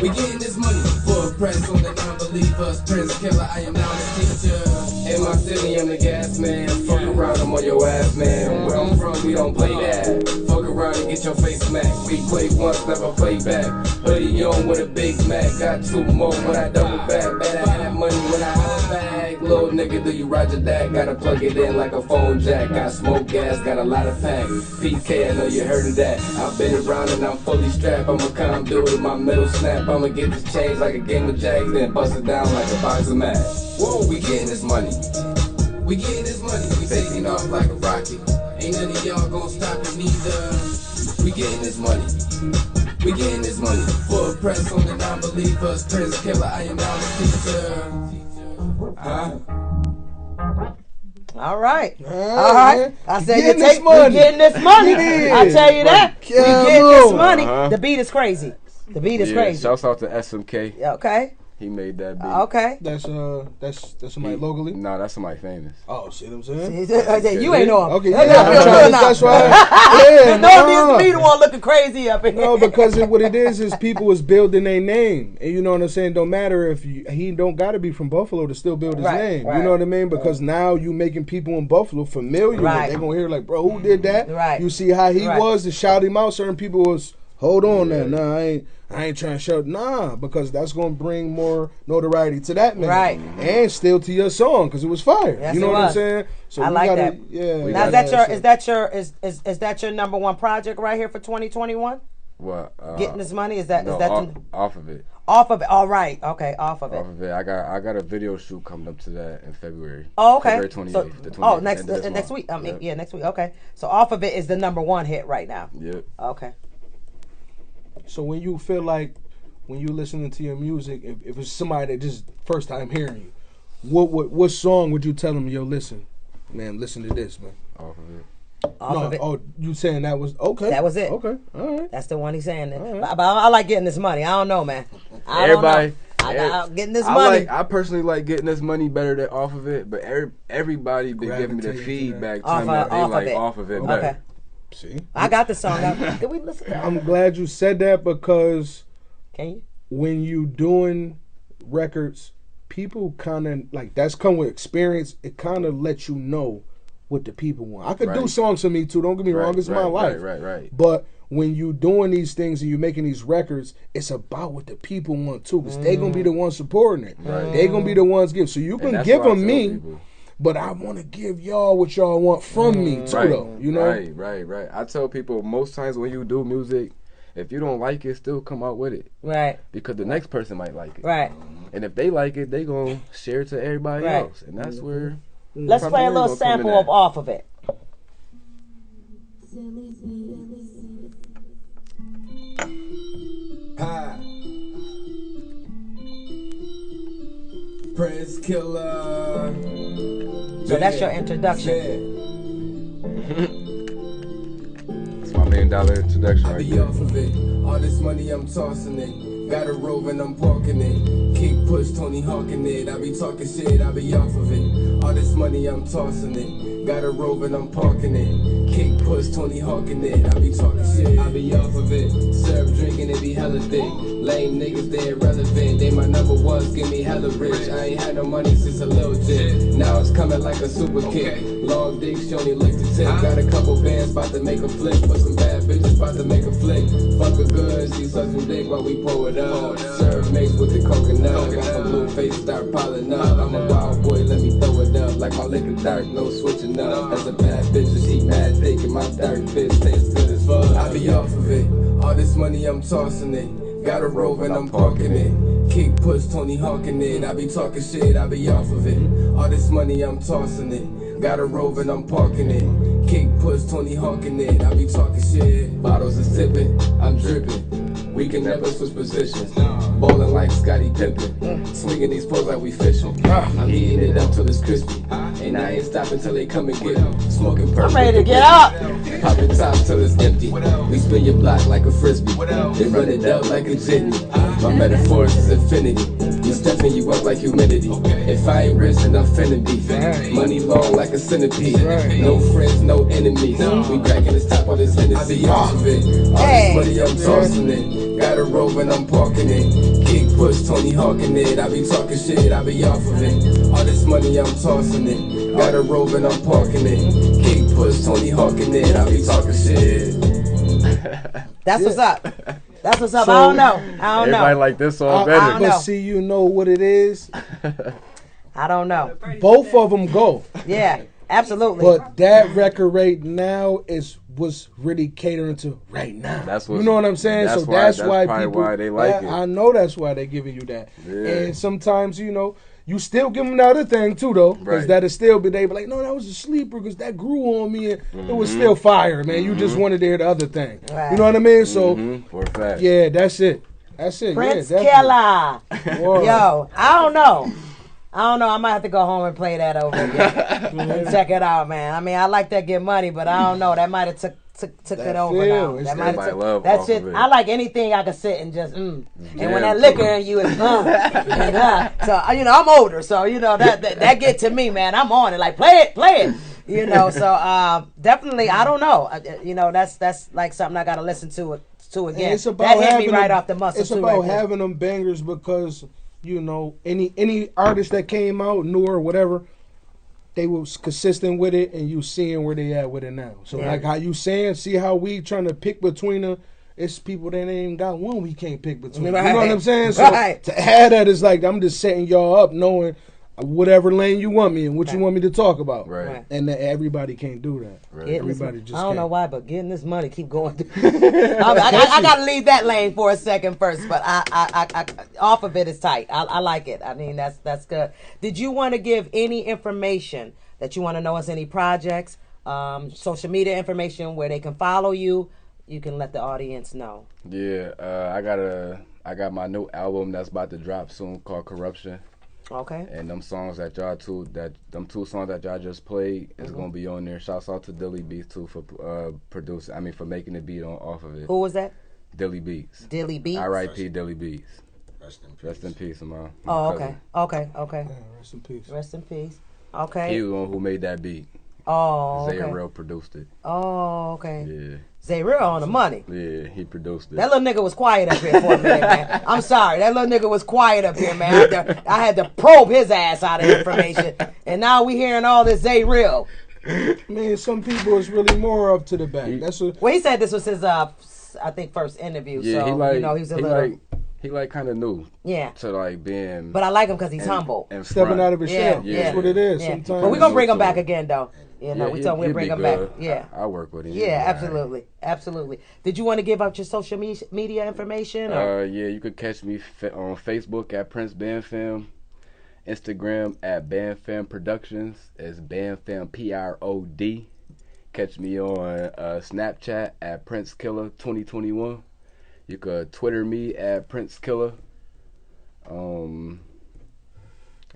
We getting this money. For a press on the non-believers. Prince Killa, I am now the teacher. In my city, I'm the gas man. Fuck around, I'm on your ass, man. Where I'm from, we don't play that. Fuck around and get your face smacked. We play once, never play back. Hoodie on with a Big Mac. Got two more when I double back. Bet I have money when I have it back. Little nigga, do you roger that? Gotta plug it in like a phone jack. Got smoke gas, got a lot of pack. PK, I know you heard of that. I've been around and I'm fully strapped. I'ma come do it, my middle snap. I'ma get this change like a game of jacks. Then bust it down like a box of match. Whoa, we getting this money. We getting this money. We taking off like a rocket. Ain't none of y'all gonna stop it neither. We getting this money. We getting this money. For a press on the non-believers. Prince Killa, I am now the teacher. All right. All right. I said Getting we this money. getting this money. Yeah. I tell you that. We Yeah, getting this Lord. money. Uh-huh. The beat is crazy. The beat is crazy. Shouts out to SMK. Okay. He made that beat. Okay. That's somebody locally. Nah, that's somebody famous. Oh, see what I'm saying? You ain't know him. Okay, That's that's why. Yeah, no, me the one looking crazy up in here. No, because what it is people is building their name, and you know what I'm saying. Don't matter if he don't got to be from Buffalo to still build his name. Right. You know what I mean? Because now you making people in Buffalo familiar. Right. They gonna hear like, bro, who did that? Right. You see how he Right. was to shout him out. Certain people was, hold on now, nah, I ain't trying to shout, nah, because that's gonna bring more notoriety to that man, Right. And still to your song because it was fire. Yes, you know it what was. I'm saying? So I we like gotta, that. Yeah. Now is that your number one project right here for 2021? What? Getting this money is that No, is that off of it. off of it? All right. Okay, off of it. Off of it. I got a video shoot coming up to that in February. Oh, okay. February 28th. So, the 28th next end of this next month. week. I mean, Yep. yeah, next week. Okay. So off of it is the number one hit right now. Yep. Okay. So when you feel like when you listening to your music, if it's somebody that just first time hearing you, what song would you tell them? Yo, listen to this, man. Off of it. Off of it. Oh, you saying that was okay? That was it. Okay, all right. That's the one he's saying. right. But I like getting this money. I don't know, man. I don't Everybody. know. I'm getting this money. I personally like getting this money better than off of it, but everybody been giving me the Gravitating to feedback Off telling me of- they off of like it. off of it Okay. better. See, I got the song. Did we listen to that? I'm glad you said that because Can you? when you doing records, people kind of like that's come with experience. It kind of lets you know what the people want. I could do songs for me too. Don't get me wrong, it's my life. Right. But when you doing these things and you're making these records, it's about what the people want too, because they gonna be the ones supporting it. They gonna be the ones give. So you can give them me. People. But I want to give y'all what y'all want from me too, though. You know, right. I tell people most times when you do music, if you don't like it, still come out with it, right? Because the next person might like it, right? And if they like it, they gonna share it to everybody else, and that's where. Let's play a little sample of off of it. Hi. Prince Killa. So that's your introduction. It's my $1 million introduction I right be there. off of it. All this money I'm tossing it. Got a Rover and I'm parking it. Kick push Tony Hawking it. I be talking shit, I be off of it. All this money I'm tossing it. Got a Rover and I'm parking it. Kick push Tony Hawking it. I be talking shit, I be off of it. Serve drinking, it be hella thick. Lame niggas, they irrelevant. They my number ones, give me hella rich. I ain't had no money since a little jit. Now it's coming like a super kick. Long dick, Shoney lick the tip. Got a couple bands, about to make a flick. Put some bad bitches, about to make a flick. Fuck a good, she suck some dick while we pour it up. Serve mixed with the coconut. Got some blue face, start piling up. I'm a wild boy, let me throw it up. Like my liquor dark, no switching up. As a bad bitch, she mad thick and my dark fist tastes good as fuck. I be off of it. All this money I'm tossing it. Got a Rover and I'm parking it. Kick push Tony Hawking it. I be talking shit, I be off of it. All this money I'm tossing it. Got a Rover and I'm parking it. Kick push Tony Hawking it. I be talking shit. Bottles is tipping, I'm dripping. We can never switch positions. Ballin' like Scottie Pippen. Swinging these poles like we fishing. I'm eating it up till it's crispy. And I ain't stopping till they come and get me. Smoking purple. I'm ready to get up. Popping top till it's empty. We spin your block like a frisbee. They run it up like a jitney. My metaphors is infinity. We stepping you up like humidity. If I ain't rich, then I'm finna be. Money long like a centipede. No friends, no enemies. We cracking this top on this Hennessy. Off of it. All this money I'm tossing it. Got a Rover and I'm parking it. Kick push Tony Hawking it. I be talking shit, I be off of it. All this money I'm tossing it. Got a Rover and I'm parking it. Kick push Tony Hawking it. I be talking shit. That's what's up. That's what's up. So, I don't know. Everybody like this song better. But see, you know what it is? I don't know. Both of them go. Yeah, absolutely. But that record right now was really catering to right now. That's what, you know what I'm saying? That's so why, that's why probably people. why they like it. I know that's why they're giving you that. Yeah. And sometimes, you know, you still give them the other thing too, though, because that'll still be they be like, no, that was a sleeper because that grew on me and it was still fire, man. You just wanted to hear the other thing. Right. You know what I mean? So for a fact. yeah, that's it. That's it. Prince yeah, Killa. Yo, I don't know. I might have to go home and play that over again and check it out, man. I mean, I like that Get Money, but I don't know. That might have took it over now. That might have took that shit. I like anything I can sit and just And when that liquor in you is so you know I'm older, so you know that get to me, man. I'm on it. Like play it. You know, so definitely I don't know. You know, that's like something I gotta listen to again. It's about that hit me right off the muscle. It's about having them bangers because. You know, any artist that came out, new or whatever, they was consistent with it, and you seeing where they at with it now. So like how you saying, see how we trying to pick between them. It's people that ain't even got one we can't pick between. Right. You know what I'm saying? So to add that is like I'm just setting y'all up, knowing whatever lane you want me and what you want me to talk about. Right. And that everybody can't do that. Right. Everybody just I don't know can't. why, but getting this money keep going. I got to leave that lane for a second first, but I off of it is tight. I like it. I mean, that's good. Did you want to give any information that you want to know us, any projects, social media information where they can follow you? You can let the audience know. Yeah, I got my new album that's about to drop soon called Corruption. Okay. And them songs that them two songs that y'all just played is gonna be on there. Shouts out to Dilly Beats too for for making the beat off of it. Who was that? Dilly Beats. Dilly Beats. R.I.P. Dilly Beats. Rest in peace, man. Oh, okay. Yeah, rest in peace. Rest in peace. Okay. He was the one who made that beat. Oh, okay. Zay Real produced it. Oh, okay. Yeah. Zay Real on the money. Yeah, he produced it. That little nigga was quiet up here for a minute, man. I'm sorry. That little nigga was quiet up here, man. I had to probe his ass out of information. And now we hearing all this Zay Real. Man, some people is really more up to the back. That's a, Well, he said this was his, I think, first interview. Yeah, so, he like, you know, he's a little. he like kind of new. Yeah. To like being. But I like him because he's humble. And stepping front. out of his shell. Yeah. That's what it is. Yeah. Sometimes. But we're going to bring him So- back again, though. You know, Yeah, we told him we'd he'd bring be him back. good. Yeah. I work with him. Yeah, He's absolutely. Absolutely. Did you want to give out your social media information? Or? Yeah, you could catch me on Facebook at Prince Bandfam, Instagram at Bandfam Productions. It's Bandfam PROD. Catch me on Snapchat at Prince Killa 2021. You could Twitter me at Prince Killa. And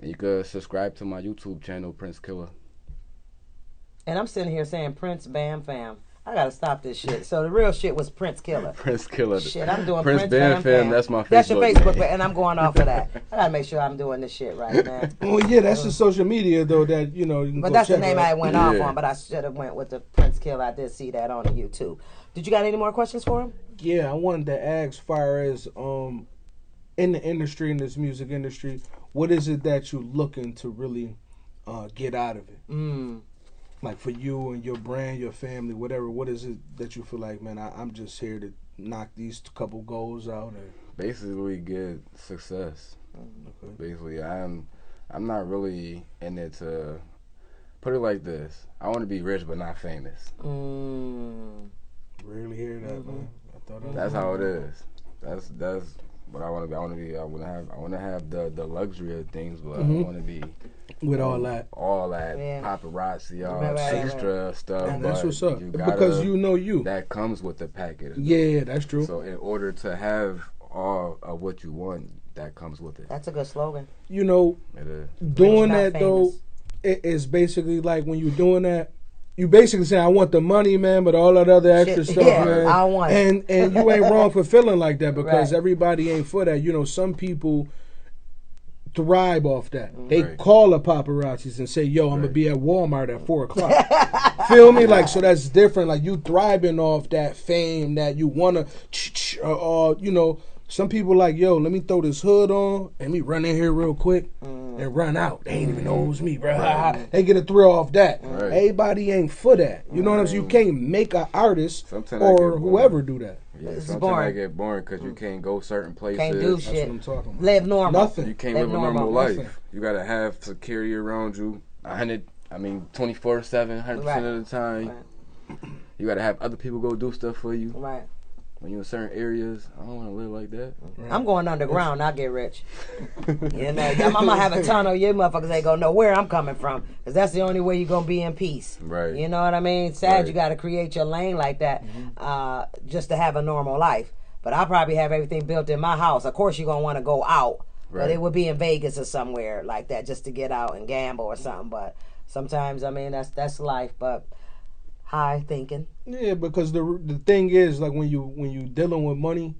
you could subscribe to my YouTube channel, Prince Killa. And I'm sitting here saying Prince Bam Fam. I gotta stop this shit. So the real shit was Prince Killa. Prince Killa. Shit, I'm doing Prince Prince Bam Bam Fam. Fam. That's my Facebook. That's your Facebook, name. and I'm going off of that. I gotta make sure I'm doing this shit right, man. Well, yeah, that's the social media though that you know. You can But go that's the check name out. I went off Yeah. on. But I should have went with the Prince Killa. I did see that on the YouTube. Did you got any more questions for him? Yeah, I wanted to ask, far as in the industry, in this music industry, what is it that you're looking to really get out of it? Like for you and your brand, your family, whatever. What is it that you feel like, man? I'm just here to knock these couple goals out. And Basically, get success. okay. Basically, I'm not really in it to put it like this. I want to be rich but not famous. Rarely hear that, man. I thought That's how it is. That's what I want to be. I want to have the luxury of things, but I don't want to be with all that. Yeah. paparazzi, all Right. extra stuff. And that's but what's up. you Because gotta- you know you. that comes with the package. Yeah, that's true. So in order to have all of what you want, that comes with it. That's a good slogan. You know, It is. doing Rich, not that though, famous. it is basically like when you're doing that, you basically say, I want the money, man, but all that other extra Shit, stuff, yeah, man. I want it. And you ain't wrong for feeling like that because Right. everybody ain't for that. You know, some people thrive off that. They Right. call the paparazzis and say, yo, I'm going to Right. be at Walmart at 4 o'clock. Feel me? Like, so that's different. Like, you thriving off that fame that you want to, you know, some people like, yo, let me throw this hood on and me run in here real quick and run out. They ain't even know it was me, bro. They get a thrill off that. Right. Everybody ain't for that. You know what I'm saying? You can't make an artist Sometimes I or get bored. whoever do that. Yeah, It's sometimes boring. I get boring because you can't go certain places. Can't do That's shit. what I'm talking about. Live normal. Nothing. You can't Live live a normal normal. life. Nothing. You gotta have security around you. 24/7, 100% of the time. Right. You gotta have other people go do stuff for you. Right. When you're in certain areas, I don't want to live like that. I'm going underground. I'll get rich. You know, I'm gonna have a tunnel. You motherfuckers ain't gonna know where I'm coming from, cause that's the only way you're gonna be in peace. Right. You know what I mean? Sad Right. you got to create your lane like that, just to have a normal life. But I'll probably have everything built in my house. Of course, you're gonna want to go out, but Right. it would be in Vegas or somewhere like that, just to get out and gamble or something. But sometimes, I mean, that's life. But high thinking. Yeah, because the thing is, like when you dealing with money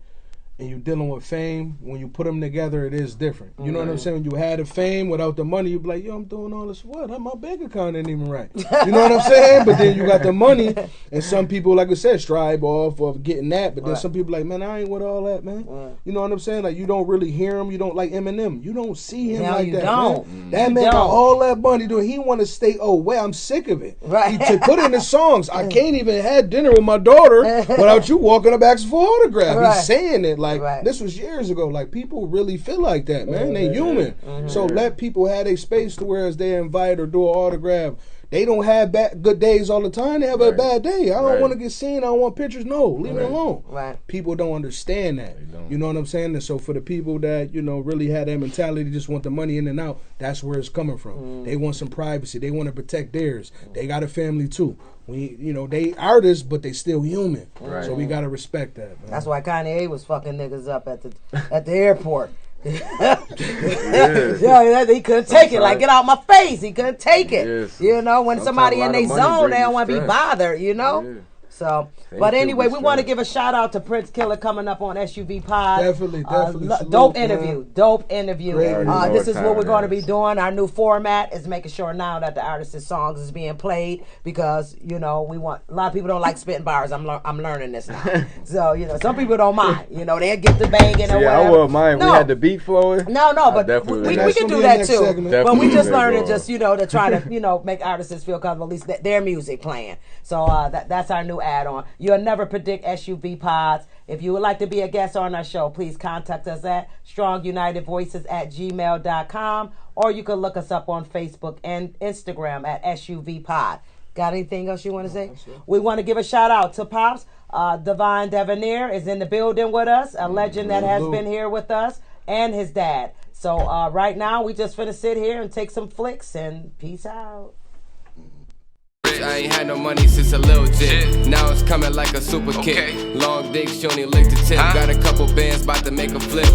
and you dealing with fame, when you put them together, it is different. You know what I'm saying? When you had the fame without the money, you be like, yo, I'm doing all this for what? My bank account ain't even right. You know what I'm saying? But then you got the money, and some people, like I said, strive off of getting that. But then Right. some people like, man, I ain't with all that, man. Right. You know what I'm saying? Like you don't really hear him. You don't like Eminem. You don't see him No, like you that. don't. Man. That You man got don't. all that money, dude. He want to stay. Oh, well, I'm sick of it. Right. To put in the songs, I can't even have dinner with my daughter without you walking her back for autograph. Right. He's saying it like Right. this was years ago. Like people really feel like that, man. They human. So let people have their space to where as they invite or do an autograph. They don't have good days all the time. They have a Right. bad day. I don't Right. want to get seen. I don't want pictures. No, leave it Right. alone. Right. People don't understand that. They don't. You know what I'm saying? And so for the people that, you know, really had that mentality, just want the money in and out, that's where it's coming from. They want some privacy. They want to protect theirs. They got a family too. You know, they artists, but they still human. Right. So we got to respect that, man. That's why Kanye was fucking niggas up at the airport. Yeah. Yeah, he couldn't take it. Like, Sometimes- get out my face. He couldn't take it. Yes. You know, when Sometimes somebody a in lot their of money zone, bring they you don't want to be stress. bothered. You know. Yeah. So But anyway, we want to give a shout out to Prince Killa coming up on SUV Pod. Definitely. Salute, dope man. interview. Dope interview. Great. This is what we're going to be doing. Our new format is making sure now that the artist's songs is being played because, you know, we want, a lot of people don't like spitting bars. I'm learning this now. So, you know, some people don't mind. You know, they'll get the banging or whatever. I wouldn't mind. We had the beat flowing. No, but we can do that too. But we just learning just, you know, to try to, you know, make artists feel comfortable, at least their music playing. So that's our new add-on. You'll never predict SUV Pods. If you would like to be a guest on our show, please contact us at strongunitedvoices@gmail.com, or you can look us up on Facebook and Instagram at SUV Pod. Got anything else you want to say? We want to give a shout out to Pops. Divine Devonair is in the building with us, a legend that has been here with us, and his dad. So right now, we just finna sit here and take some flicks and peace out. I ain't had no money since a little jit. Now it's coming like a super kick. Long dick, she only licked the tip. Got a couple bands, about to make a flip.